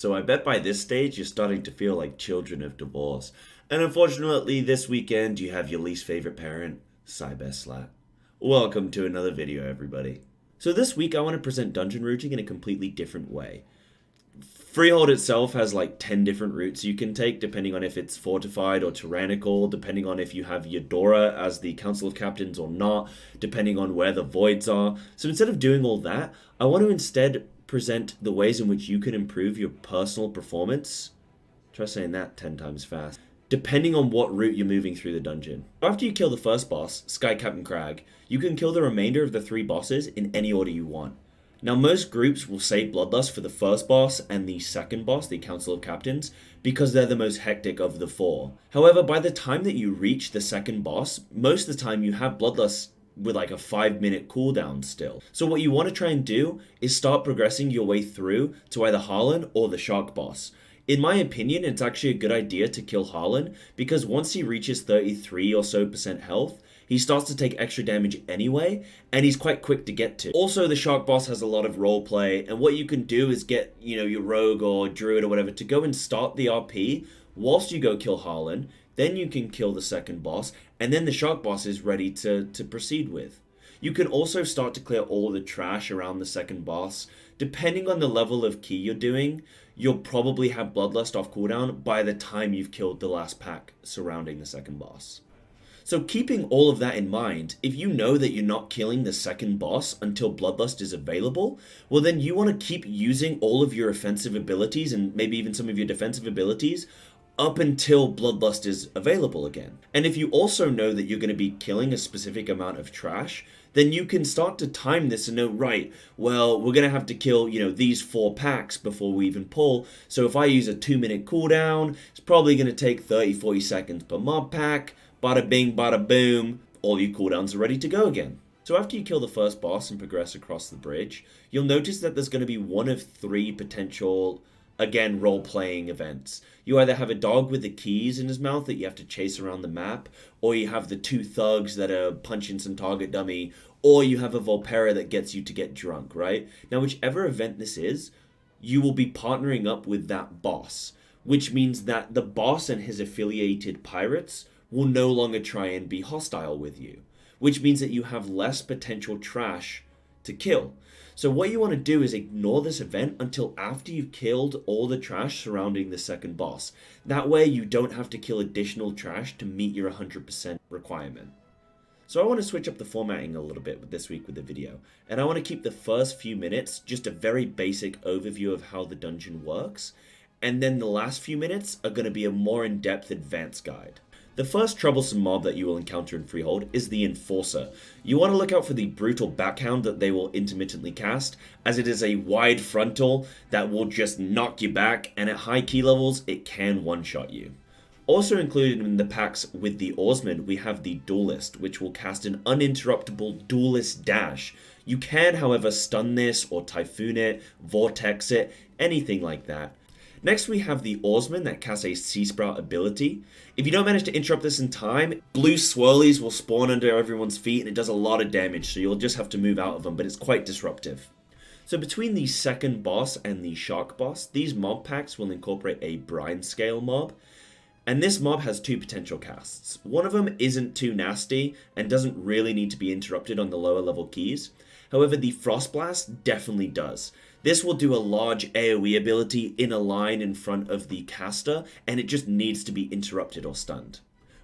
So I bet by this stage you're starting to feel like children of divorce. And unfortunately, this weekend you have your least favorite parent, Psybearslat. Welcome to another video, everybody. So this week I want to present dungeon routing in a completely different way. Freehold itself has like 10 different routes you can take, depending on if it's fortified or tyrannical, depending on if you have Eudora as the Council of Captains or not, depending on where the voids are. So instead of doing all that, I want to instead present the ways in which you can improve your personal performance. Try saying that 10 times fast. Depending on what route you're moving through the dungeon. After you kill the first boss, Sky Captain Crag, you can kill the remainder of the 3 bosses in any order you want. Now, most groups will save Bloodlust for the first boss and the second boss, the Council of Captains, because they're the most hectic of the 4. However, by the time that you reach the second boss, most of the time you have Bloodlust with like a 5-minute cooldown still. So what you want to try and do is start progressing your way through to either Harlan or the Shark boss. In my opinion, it's actually a good idea to kill Harlan, because once he reaches 33 or so % health, he starts to take extra damage anyway, and he's quite quick to get to. Also, the Shark boss has a lot of roleplay, and what you can do is get, your rogue or druid or whatever to go and start the RP whilst you go kill Harlan. Then you can kill the second boss, and then the Shark boss is ready to proceed with. You can also start to clear all the trash around the second boss. Depending on the level of key you're doing, you'll probably have Bloodlust off cooldown by the time you've killed the last pack surrounding the second boss. So keeping all of that in mind, if you know that you're not killing the second boss until Bloodlust is available, well then you want to keep using all of your offensive abilities and maybe even some of your defensive abilities up until Bloodlust is available again. And if you also know that you're going to be killing a specific amount of trash, then you can start to time this and know, right, well, we're going to have to kill, these 4 packs before we even pull. So if I use a 2-minute cooldown, it's probably going to take 30-40 seconds per mob pack. Bada bing, bada boom, all your cooldowns are ready to go again. So after you kill the first boss and progress across the bridge, you'll notice that there's going to be one of 3 potential, again, role-playing events. You either have a dog with the keys in his mouth that you have to chase around the map, or you have the 2 thugs that are punching some target dummy, or you have a Volpera that gets you to get drunk, right? Now, whichever event this is, you will be partnering up with that boss, which means that the boss and his affiliated pirates will no longer try and be hostile with you, which means that you have less potential trash to kill. So what you want to do is ignore this event until after you've killed all the trash surrounding the second boss. That way you don't have to kill additional trash to meet your 100% requirement. So I want to switch up the formatting a little bit this week with the video, and I want to keep the first few minutes just a very basic overview of how the dungeon works, and then the last few minutes are going to be a more in-depth advanced guide. The first troublesome mob that you will encounter in Freehold is the Enforcer. You want to look out for the brutal backhound that they will intermittently cast, as it is a wide frontal that will just knock you back, and at high key levels it can one-shot you. Also included in the packs with the Oarsman, we have the Duelist, which will cast an uninterruptible Duelist dash. You can, however, stun this or Typhoon it, Vortex it, anything like that. Next we have the Oarsman that casts a Sea Sprout ability. If you don't manage to interrupt this in time, blue swirlies will spawn under everyone's feet and it does a lot of damage, so you'll just have to move out of them, but it's quite disruptive. So between the second boss and the Shark boss, these mob packs will incorporate a Brine Scale mob. And this mob has 2 potential casts. One of them isn't too nasty and doesn't really need to be interrupted on the lower level keys. However, the Frost Blast definitely does. This will do a large AoE ability in a line in front of the caster, and it just needs to be interrupted or stunned.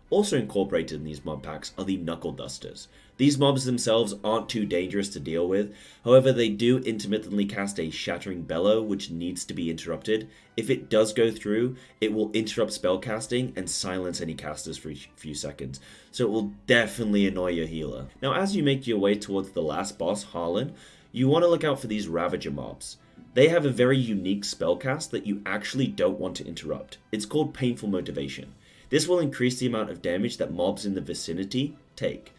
Also incorporated in these mob packs are the Knuckle Dusters. These mobs themselves aren't too dangerous to deal with, however they do intermittently cast a Shattering Bellow which needs to be interrupted. If it does go through, it will interrupt spellcasting and silence any casters for a few seconds, so it will definitely annoy your healer. Now as you make your way towards the last boss, Harlan, you want to look out for these Ravager mobs. They have a very unique spellcast that you actually don't want to interrupt. It's called Painful Motivation. This will increase the amount of damage that mobs in the vicinity take.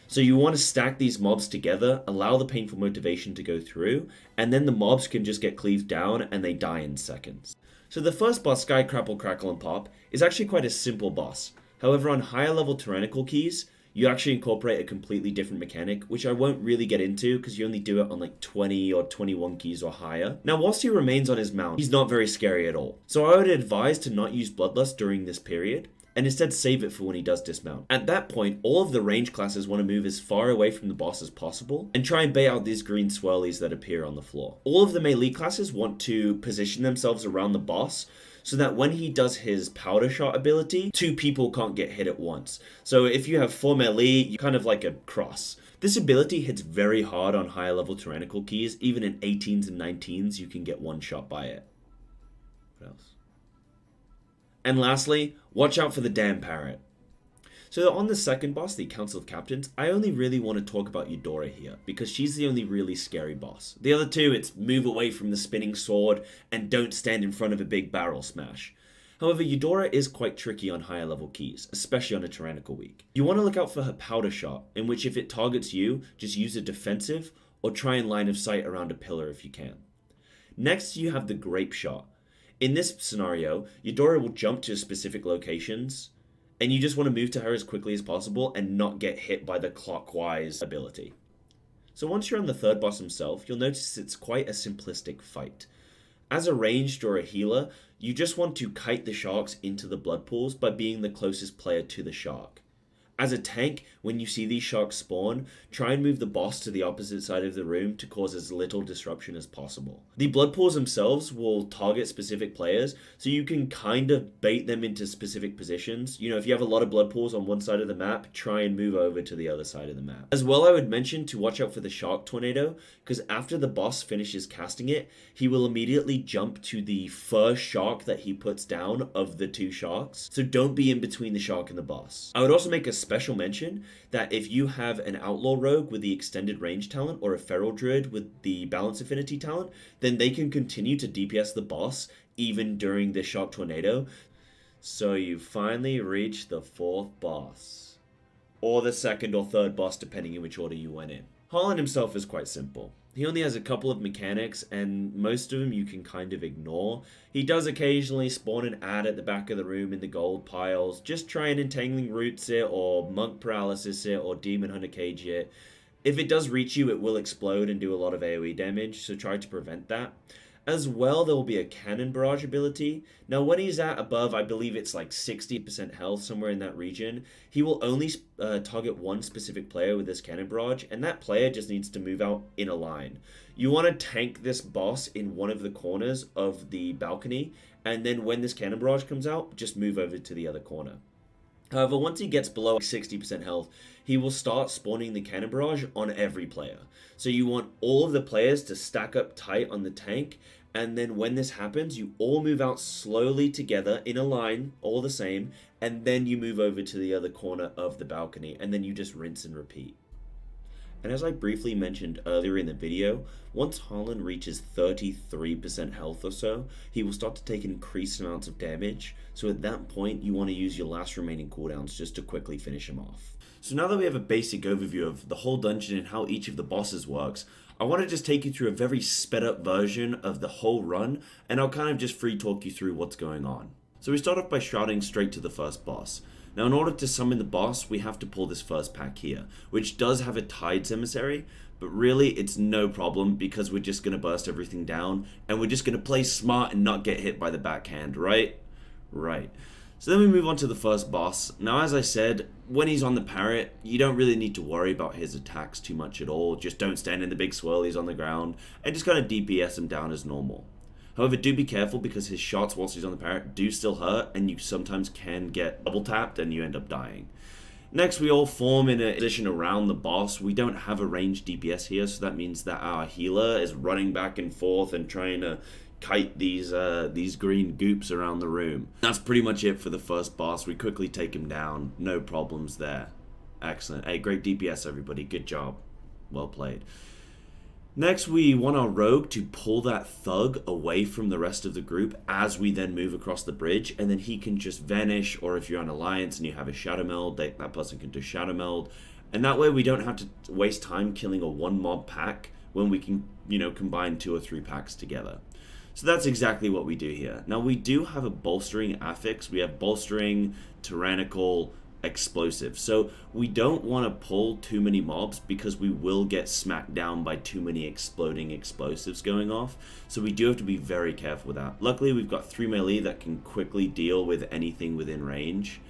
So you want to stack these mobs together, allow the Painful Motivation to go through, and then the mobs can just get cleaved down and they die in seconds. So the first boss, Sky Crapple, Crackle and Pop, is actually quite a simple boss. However, on higher level tyrannical keys, you actually incorporate a completely different mechanic, which I won't really get into because you only do it on like 20 or 21 keys or higher. Now, whilst he remains on his mount, he's not very scary at all. So I would advise to not use Bloodlust during this period, and instead save it for when he does dismount. At that point, all of the range classes want to move as far away from the boss as possible, and try and bait out these green swirlies that appear on the floor. All of the melee classes want to position themselves around the boss, so that when he does his powder shot ability, 2 people can't get hit at once. So if you have 4 melee, you kind of like a cross. This ability hits very hard on higher level tyrannical keys. Even in 18s and 19s, you can get one shot by it. What else? And lastly, watch out for the damn parrot. So on the second boss, the Council of Captains, I only really want to talk about Eudora here, because she's the only really scary boss. The other two, it's move away from the spinning sword, and don't stand in front of a big barrel smash. However, Eudora is quite tricky on higher level keys, especially on a Tyrannical week. You want to look out for her powder shot, in which if it targets you, just use a defensive, or try and line of sight around a pillar if you can. Next, you have the Grape Shot. In this scenario, Eudora will jump to specific locations, and you just want to move to her as quickly as possible and not get hit by the clockwise ability. So once you're on the third boss himself, you'll notice it's quite a simplistic fight. As a ranged or a healer, you just want to kite the sharks into the blood pools by being the closest player to the shark. As a tank, when you see these sharks spawn, try and move the boss to the opposite side of the room to cause as little disruption as possible. The blood pools themselves will target specific players, so you can kind of bait them into specific positions. You know, if you have a lot of blood pools on one side of the map, try and move over to the other side of the map. As well, I would mention to watch out for the shark tornado, because after the boss finishes casting it, he will immediately jump to the first shark that he puts down of the 2 sharks, so don't be in between the shark and the boss. I would also make a special mention that if you have an outlaw rogue with the extended range talent or a feral druid with the balance affinity talent, then they can continue to DPS the boss even during the shark tornado. So you finally reach the 4th boss, or the 2nd or 3rd boss depending in which order you went in. Harlan himself is quite simple. He only has a couple of mechanics, and most of them you can kind of ignore. He does occasionally spawn an ad at the back of the room in the gold piles. Just try and Entangling Roots it, or Monk Paralysis it, or Demon Hunter Cage it. If it does reach you, it will explode and do a lot of AoE damage, so try to prevent that. As well, there will be a Cannon Barrage ability. Now, when he's at above, I believe it's like 60% health, somewhere in that region, he will only target one specific player with this Cannon Barrage, and that player just needs to move out in a line. You want to tank this boss in one of the corners of the balcony, and then when this Cannon Barrage comes out, just move over to the other corner. However, once he gets below 60% health, he will start spawning the Cannon Barrage on every player. So you want all of the players to stack up tight on the tank, and then when this happens, you all move out slowly together in a line, all the same, and then you move over to the other corner of the balcony, and then you just rinse and repeat. And as I briefly mentioned earlier in the video, once Harlan reaches 33% health or so, he will start to take increased amounts of damage, so at that point you want to use your last remaining cooldowns just to quickly finish him off. So now that we have a basic overview of the whole dungeon and how each of the bosses works, I want to just take you through a very sped up version of the whole run, and I'll kind of just free talk you through what's going on. So we start off by shrouding straight to the first boss. Now, in order to summon the boss, we have to pull this first pack here, which does have a Tides Emissary, but really it's no problem because we're just going to burst everything down, and we're just going to play smart and not get hit by the backhand, right? Right. So then we move on to the first boss. Now, as I said, when he's on the parrot, you don't really need to worry about his attacks too much at all. Just don't stand in the big swirlies on the ground, and just kind of DPS him down as normal. However, do be careful because his shots whilst he's on the parrot do still hurt, and you sometimes can get double tapped and you end up dying. Next, we all form in a position around the boss. We don't have a ranged DPS here, so that means that our healer is running back and forth and trying to kite these green goops around the room. That's pretty much it for the first boss. We quickly take him down. No problems there. Excellent. Hey, great DPS, everybody. Good job. Well played. Next, we want our rogue to pull that thug away from the rest of the group as we then move across the bridge, and then he can just vanish, or if you're on Alliance and you have a Shadow Meld, that person can do Shadow Meld, and that way we don't have to waste time killing a one mob pack when we can, combine 2 or 3 packs together. So that's exactly what we do here. Now, we do have a bolstering affix. We have bolstering, tyrannical, explosive. So we don't want to pull too many mobs because we will get smacked down by too many exploding explosives going off. So we do have to be very careful with that. Luckily, we've got 3 melee that can quickly deal with anything within range.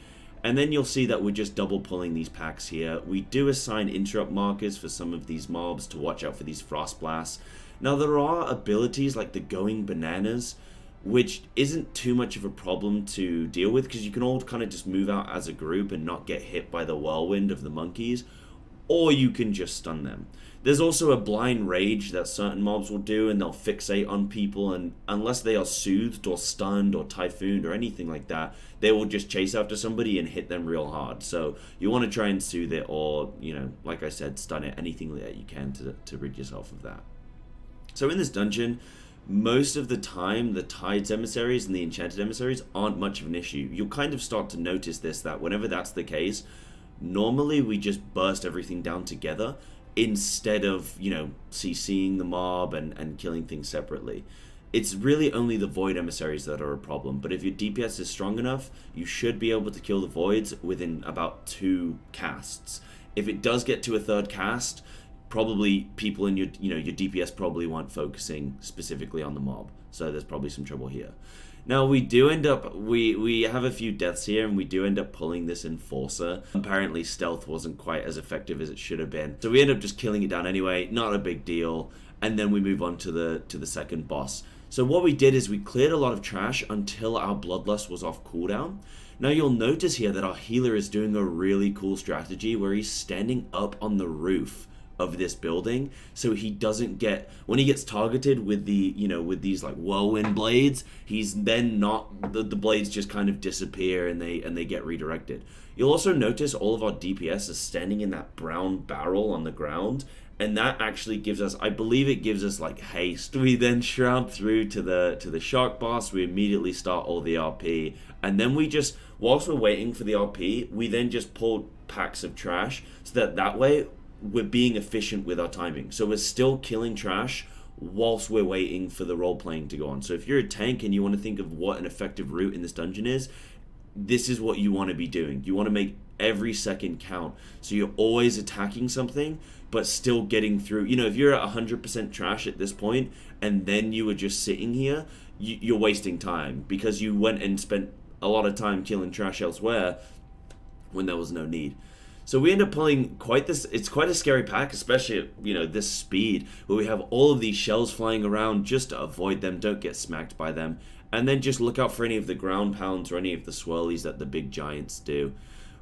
And then you'll see that we're just double pulling these packs here. We do assign interrupt markers for some of these mobs to watch out for these frost blasts. Now there are abilities like the going bananas, which isn't too much of a problem to deal with because you can all kind of just move out as a group and not get hit by the whirlwind of the monkeys, or you can just stun them. There's also a blind rage that certain mobs will do, and they'll fixate on people, and unless they are soothed or stunned or typhooned or anything like that, they will just chase after somebody and hit them real hard. So you want to try and soothe it, or, you know, like I said, stun it, anything that you can to rid yourself of that. So in this dungeon, most of the time, the Tides emissaries and the enchanted emissaries aren't much of an issue. You'll kind of start to notice this, that whenever that's the case, normally we just burst everything down together instead of, you know, CCing the mob and killing things separately. It's really only the void emissaries that are a problem, but if your DPS is strong enough, you should be able to kill the voids within about 2 casts. If it does get to a 3rd cast, probably people in your DPS probably weren't focusing specifically on the mob, so there's probably some trouble here. Now we do end up, we have a few deaths here, and we do end up pulling this Enforcer. Apparently stealth wasn't quite as effective as it should have been, so we end up just killing it down anyway, not a big deal, and then we move on to the second boss. So what we did is we cleared a lot of trash until our Bloodlust was off cooldown. Now you'll notice here that our healer is doing a really cool strategy where he's standing up on the roof of this building, so he doesn't get, when he gets targeted with the, you know, with these like whirlwind blades, he's then not, the blades just kind of disappear and they get redirected. You'll also notice all of our DPS is standing in that brown barrel on the ground, and that actually gives us, I believe it gives us like haste. We then shroud through to the shark boss, we immediately start all the RP, and then we just, whilst we're waiting for the RP, we then just pull packs of trash, so that way we're being efficient with our timing. So we're still killing trash whilst we're waiting for the role playing to go on. So if you're a tank and you want to think of what an effective route in this dungeon is, this is what you want to be doing. You want to make every second count. So you're always attacking something, but still getting through. You know, if you're at 100% trash at this point, and then you were just sitting here, you're wasting time because you went and spent a lot of time killing trash elsewhere when there was no need. So we end up pulling it's quite a scary pack, especially at, you know, this speed, where we have all of these shells flying around just to avoid them, don't get smacked by them, and then just look out for any of the ground pounds or any of the swirlies that the big giants do.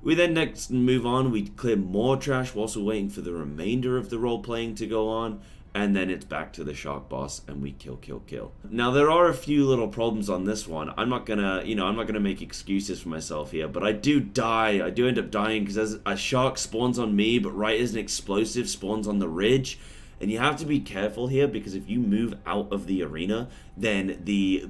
We then next move on, we clear more trash whilst we're waiting for the remainder of the role playing to go on, and then it's back to the shark boss and we kill. Now there are a few little problems on this one. I'm not gonna make excuses for myself here, but I do die. I do end up dying because as a shark spawns on me, but right as an explosive spawns on the ridge. And you have to be careful here because if you move out of the arena, then the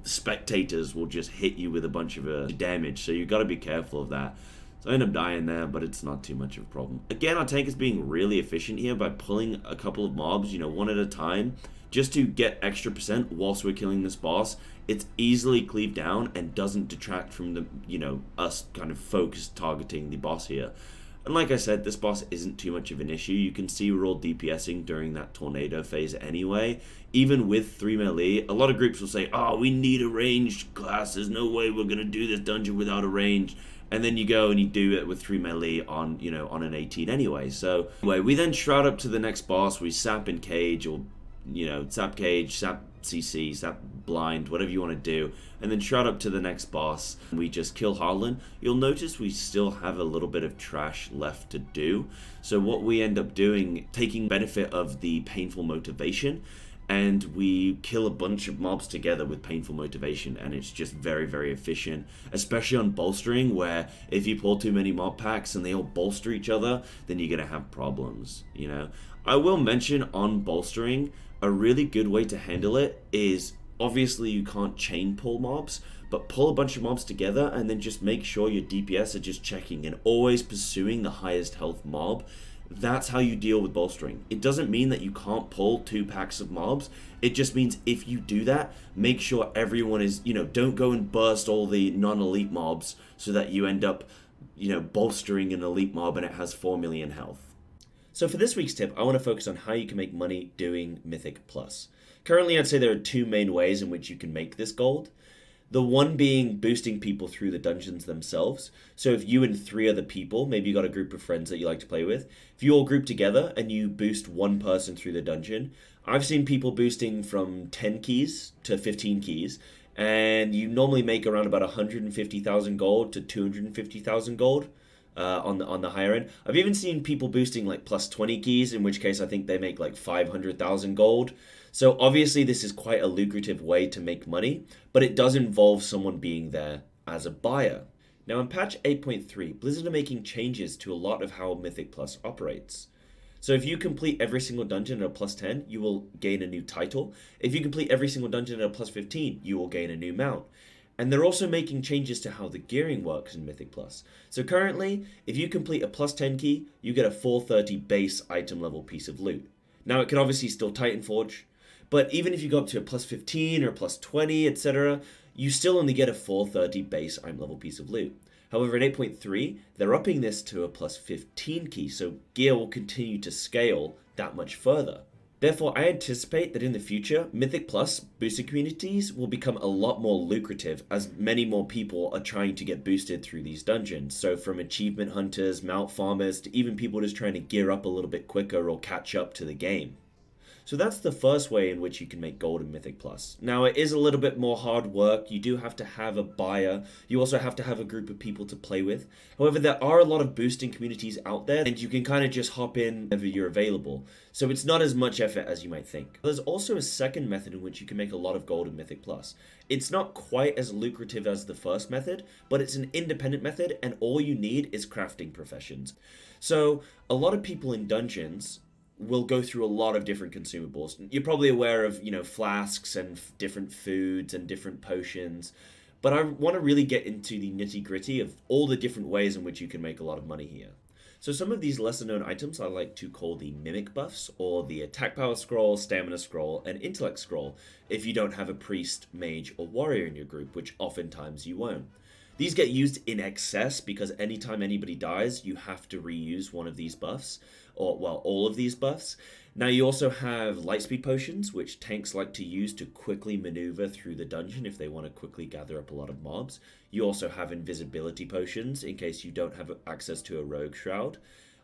spectators will just hit you with a bunch of damage. So you got to be careful of that. So I end up dying there, but it's not too much of a problem. Again, our tank is being really efficient here by pulling a couple of mobs, you know, one at a time, just to get extra percent whilst we're killing this boss. It's easily cleaved down and doesn't detract from the, you know, us kind of focused targeting the boss here. And like I said, this boss isn't too much of an issue. You can see we're all DPSing during that tornado phase anyway. Even with 3 melee, a lot of groups will say, oh, we need a ranged class. There's no way we're going to do this dungeon without a range. And then you go and you do it with 3 melee on, you know, on an 18 anyway. So anyway, we then shroud up to the next boss. We sap and cage, or, you know, sap cage, sap CC, sap blind, whatever you want to do, and then shroud up to the next boss. We just kill Harlan. You'll notice we still have a little bit of trash left to do. So what we end up doing, taking benefit of the painful motivation, and we kill a bunch of mobs together with painful motivation, and it's just very, very efficient, especially on bolstering, where if you pull too many mob packs and they all bolster each other, then you're gonna have problems, you know. I will mention on bolstering, a really good way to handle it is, obviously you can't chain pull mobs, but pull a bunch of mobs together and then just make sure your DPS are just checking and always pursuing the highest health mob. That's how you deal with bolstering. It doesn't mean that you can't pull 2 packs of mobs. It just means if you do that, make sure everyone is, don't go and burst all the non-elite mobs so that you end up, bolstering an elite mob and it has 4 million health. So for this week's tip, I want to focus on how you can make money doing Mythic Plus. Currently, I'd say there are 2 main ways in which you can make this gold. The one being boosting people through the dungeons themselves. So if you and 3 other people, maybe you got a group of friends that you like to play with, if you all group together and you boost one person through the dungeon, I've seen people boosting from 10 keys to 15 keys, and you normally make around about 150,000 gold to 250,000 gold. On the higher end. I've even seen people boosting like plus 20 keys, in which case I think they make like 500,000 gold. So obviously this is quite a lucrative way to make money, but it does involve someone being there as a buyer. Now in patch 8.3, Blizzard are making changes to a lot of how Mythic Plus operates. So if you complete every single dungeon at a plus 10, you will gain a new title. If you complete every single dungeon at a plus 15, you will gain a new mount. And they're also making changes to how the gearing works in Mythic Plus. So currently, if you complete a plus 10 key, you get a 430 base item level piece of loot. Now it can obviously still Titan Forge, but even if you go up to a plus 15 or plus 20, etc., you still only get a 430 base item level piece of loot. However, in 8.3, they're upping this to a plus 15 key, so gear will continue to scale that much further. Therefore, I anticipate that in the future, Mythic Plus boosted communities will become a lot more lucrative as many more people are trying to get boosted through these dungeons. So from achievement hunters, mount farmers, to even people just trying to gear up a little bit quicker or catch up to the game. So that's the first way in which you can make gold in Mythic Plus. Now it is a little bit more hard work. You do have to have a buyer. You also have to have a group of people to play with. However, there are a lot of boosting communities out there and you can kind of just hop in whenever you're available. So it's not as much effort as you might think. There's also a second method in which you can make a lot of gold in Mythic Plus. It's not quite as lucrative as the first method, but it's an independent method and all you need is crafting professions. So a lot of people in dungeons will go through a lot of different consumables. You're probably aware of, flasks and different foods and different potions. But I want to really get into the nitty-gritty of all the different ways in which you can make a lot of money here. So some of these lesser-known items I like to call the mimic buffs, or the attack power scroll, stamina scroll, and intellect scroll, if you don't have a priest, mage, or warrior in your group, which oftentimes you won't. These get used in excess because anytime anybody dies, you have to reuse one of these buffs, or, well, all of these buffs. Now you also have lightspeed potions, which tanks like to use to quickly maneuver through the dungeon if they want to quickly gather up a lot of mobs. You also have invisibility potions in case you don't have access to a rogue shroud.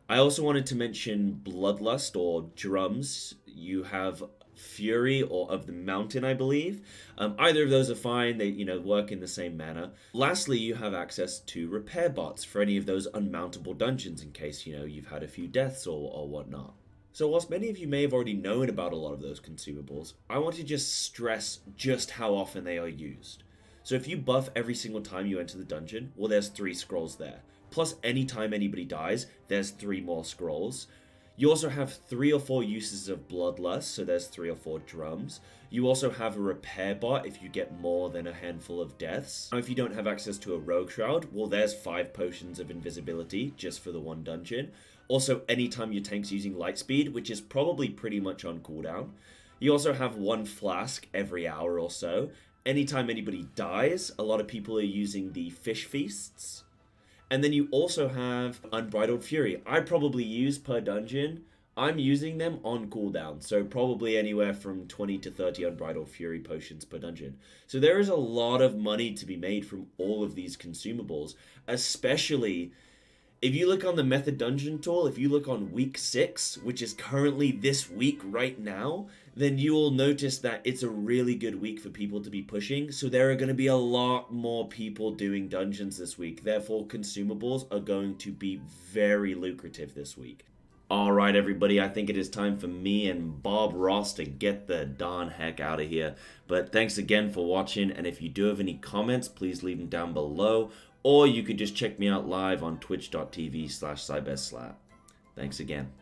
I also wanted to mention bloodlust or drums. You have Fury or of the Mountain, I believe. Either of those are fine. They, work in the same manner. Lastly, you have access to repair bots for any of those unmountable dungeons in case, you've had a few deaths or whatnot. So whilst many of you may have already known about a lot of those consumables, I want to just stress just how often they are used. So if you buff every single time you enter the dungeon, well, there's 3 scrolls there. Plus, anytime anybody dies, there's 3 more scrolls. You also have 3 or 4 uses of bloodlust, so there's 3 or 4 drums. You also have a repair bot if you get more than a handful of deaths. Now, if you don't have access to a rogue shroud, well, there's 5 potions of invisibility just for the one dungeon. Also, anytime your tank's using lightspeed, which is probably pretty much on cooldown. You also have 1 flask every hour or so. Anytime anybody dies, a lot of people are using the fish feasts. And then you also have Unbridled Fury. I probably use per dungeon. I'm using them on cooldown, so probably anywhere from 20 to 30 Unbridled Fury potions per dungeon. So there is a lot of money to be made from all of these consumables, especially if you look on the Method Dungeon tool, if you look on week 6, which is currently this week right now, then you will notice that it's a really good week for people to be pushing. So there are going to be a lot more people doing dungeons this week. Therefore, consumables are going to be very lucrative this week. All right, everybody, I think it is time for me and Bob Ross to get the darn heck out of here. But thanks again for watching. And if you do have any comments, please leave them down below. Or you could just check me out live on twitch.tv/Psybearslat. Thanks again.